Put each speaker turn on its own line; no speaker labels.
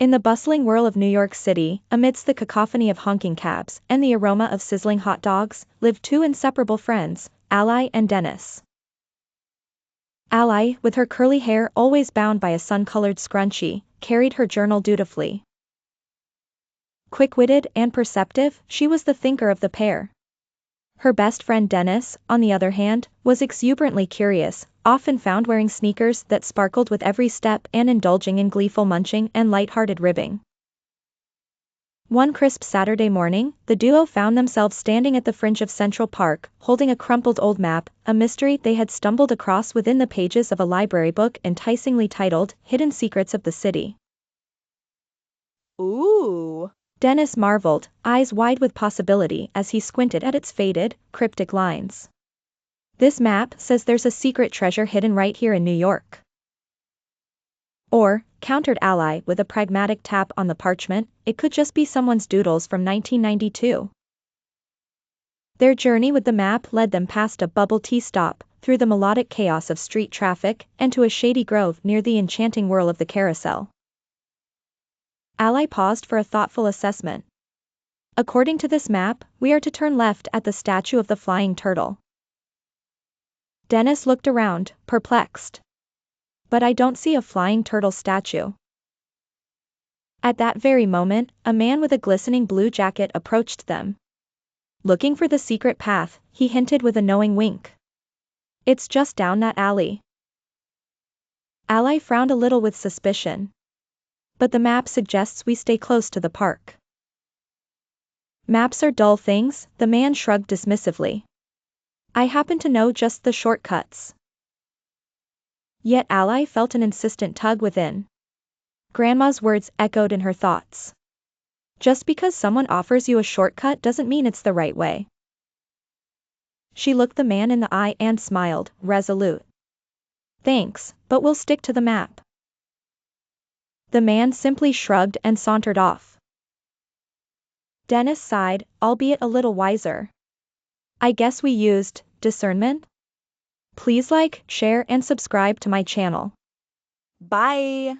In the bustling whirl of New York City, amidst the cacophony of honking cabs and the aroma of sizzling hot dogs, lived two inseparable friends, Ally and Dennis. Ally, with her curly hair always bound by a sun-colored scrunchie, carried her journal dutifully. Quick-witted and perceptive, she was the thinker of the pair. Her best friend Dennis, on the other hand, was exuberantly curious, often found wearing sneakers that sparkled with every step and indulging in gleeful munching and light-hearted ribbing. One crisp Saturday morning, the duo found themselves standing at the fringe of Central Park, holding a crumpled old map, a mystery they had stumbled across within the pages of a library book enticingly titled Hidden Secrets of the City.
Ooh!
Dennis marveled, eyes wide with possibility as he squinted at its faded, cryptic lines. This map says there's a secret treasure hidden right here in New York. Or, countered Ally with a pragmatic tap on the parchment, it could just be someone's doodles from 1992. Their journey with the map led them past a bubble tea stop, through the melodic chaos of street traffic, and to a shady grove near the enchanting whirl of the carousel. Ally paused for a thoughtful assessment. According to this map, we are to turn left at the statue of the flying turtle. Dennis looked around, perplexed. But I don't see a flying turtle statue. At that very moment, a man with a glistening blue jacket approached them. Looking for the secret path, he hinted with a knowing wink. It's just down that alley. Ally frowned a little with suspicion. But the map suggests we stay close to the park. Maps are dull things, the man shrugged dismissively. I happen to know just the shortcuts. Yet Ally felt an insistent tug within. Grandma's words echoed in her thoughts. Just because someone offers you a shortcut doesn't mean it's the right way. She looked the man in the eye and smiled, resolute. Thanks, but we'll stick to the map. The man simply shrugged and sauntered off. Dennis sighed, albeit a little wiser. I guess we used discernment? Please like, share and subscribe to my channel.
Bye!